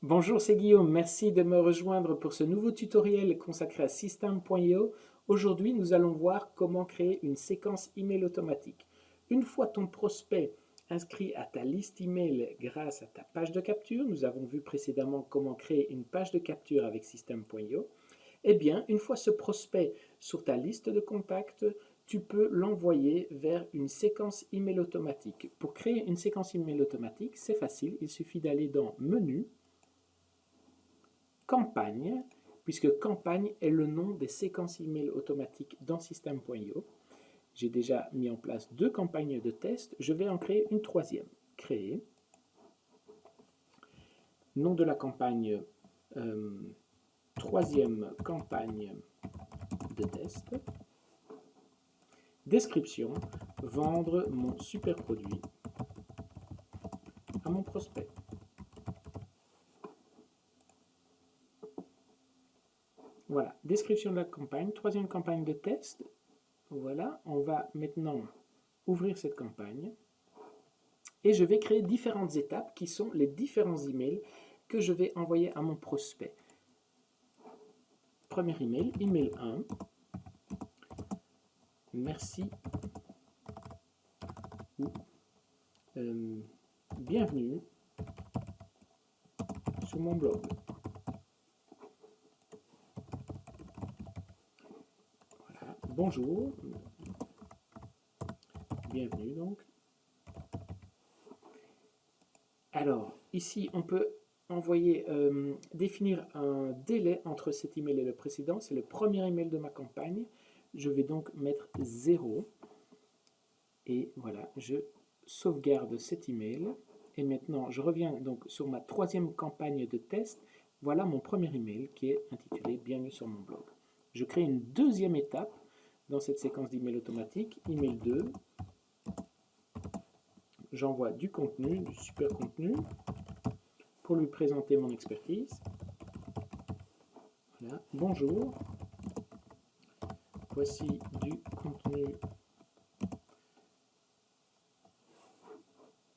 Bonjour, c'est Guillaume. Merci de me rejoindre pour ce nouveau tutoriel consacré à System.io. Aujourd'hui, nous allons voir comment créer une séquence email automatique. Une fois ton prospect inscrit à ta liste email grâce à ta page de capture, nous avons vu précédemment comment créer une page de capture avec System.io. Eh bien, une fois ce prospect sur ta liste de contacts, tu peux l'envoyer vers une séquence email automatique. Pour créer une séquence email automatique, c'est facile. Il suffit d'aller dans Menu, Campagne, puisque Campagne est le nom des séquences email automatiques dans System.io. J'ai déjà mis en place 2 campagnes de test. Je vais en créer une troisième. Créer. Nom de la campagne, troisième campagne de test. Description, vendre mon super produit à mon prospect. Voilà, description de la campagne, troisième campagne de test. Voilà, on va maintenant ouvrir cette campagne et je vais créer différentes étapes qui sont les différents emails que je vais envoyer à mon prospect. Premier email, email 1. Merci ou bienvenue sur mon blog. Voilà. Bonjour, bienvenue donc. Alors, ici, on peut envoyer, définir un délai entre cet email et le précédent. C'est le premier email de ma campagne. Je vais donc mettre 0. Et voilà, je sauvegarde cet email. Et maintenant, je reviens donc sur ma troisième campagne de test. Voilà mon premier email qui est intitulé Bienvenue sur mon blog. Je crée une deuxième étape dans cette séquence d'email automatique. Email 2. J'envoie du contenu, du super contenu, pour lui présenter mon expertise. Voilà. Bonjour. Voici du contenu.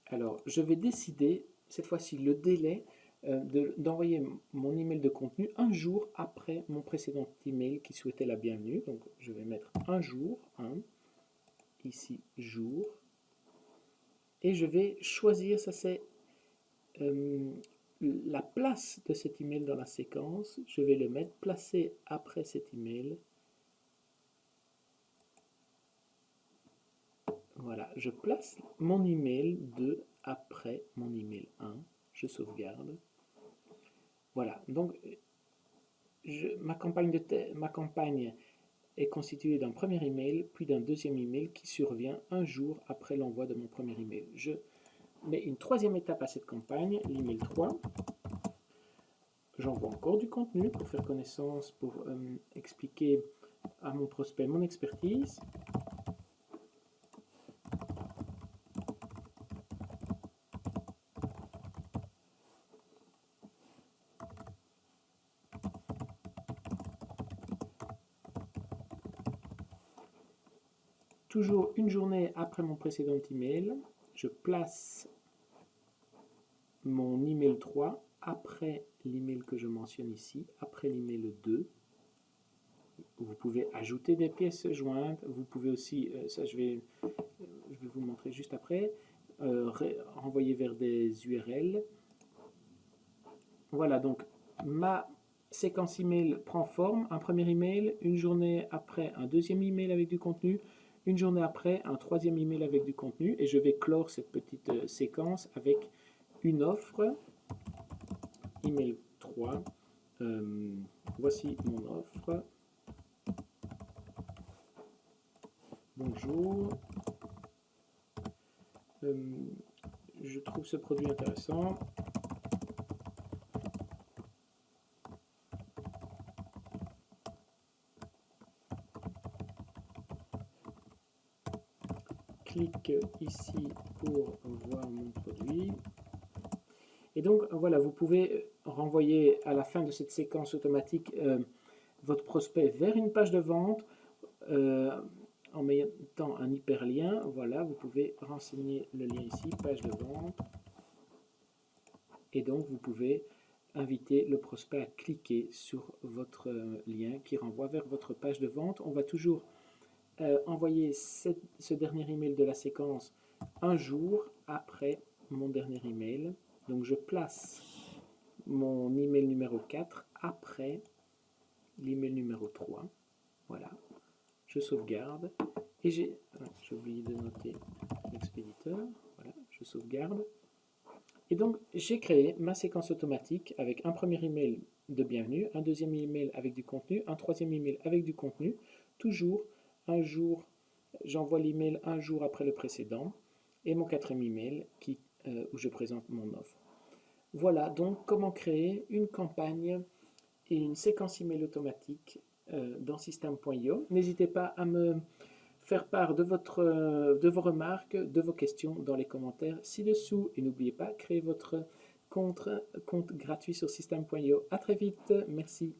Alors, je vais décider, cette fois-ci, le délai d'envoyer mon email de contenu un jour après mon précédent email qui souhaitait la bienvenue. Donc, je vais mettre un jour, ici, jour. Et je vais choisir, ça c'est la place de cet email dans la séquence. Je vais le mettre placé après cet email. Voilà, je place mon email 2 après mon email 1. Je sauvegarde. Voilà, donc ma campagne est constituée d'un premier email, puis d'un deuxième email qui survient un jour après l'envoi de mon premier email. Je mets une troisième étape à cette campagne, l'email 3. J'envoie encore du contenu pour faire connaissance, pour expliquer à mon prospect mon expertise. Toujours une journée après mon précédent email, je place mon email 3 après l'email que je mentionne ici, après l'email 2. Vous pouvez ajouter des pièces jointes, vous pouvez aussi, ça je vais vous montrer juste après, renvoyer vers des URL. Voilà, donc ma séquence email prend forme, un premier email, une journée après un deuxième email avec du contenu, une journée après un troisième email avec du contenu, et je vais clore cette petite séquence avec une offre, email 3, voici mon offre, bonjour, je trouve ce produit intéressant, clique ici pour voir mon produit. Et donc voilà, vous pouvez renvoyer à la fin de cette séquence automatique votre prospect vers une page de vente en mettant un hyperlien. Voilà, vous pouvez renseigner le lien ici, page de vente. Et donc vous pouvez inviter le prospect à cliquer sur votre lien qui renvoie vers votre page de vente. On va toujours envoyer ce dernier email de la séquence un jour après mon dernier email. Donc je place mon email numéro 4 après l'email numéro 3. Voilà, je sauvegarde et j'ai oublié de noter l'expéditeur. Voilà, je sauvegarde. Et donc j'ai créé ma séquence automatique avec un premier email de bienvenue, un deuxième email avec du contenu, un troisième email avec du contenu. Toujours un jour, j'envoie l'email un jour après le précédent et mon quatrième email où je présente mon offre. Voilà donc comment créer une campagne et une séquence email automatique dans System.io. N'hésitez pas à me faire part de vos remarques, de vos questions dans les commentaires ci-dessous. Et n'oubliez pas, créez votre compte gratuit sur System.io. À très vite, merci.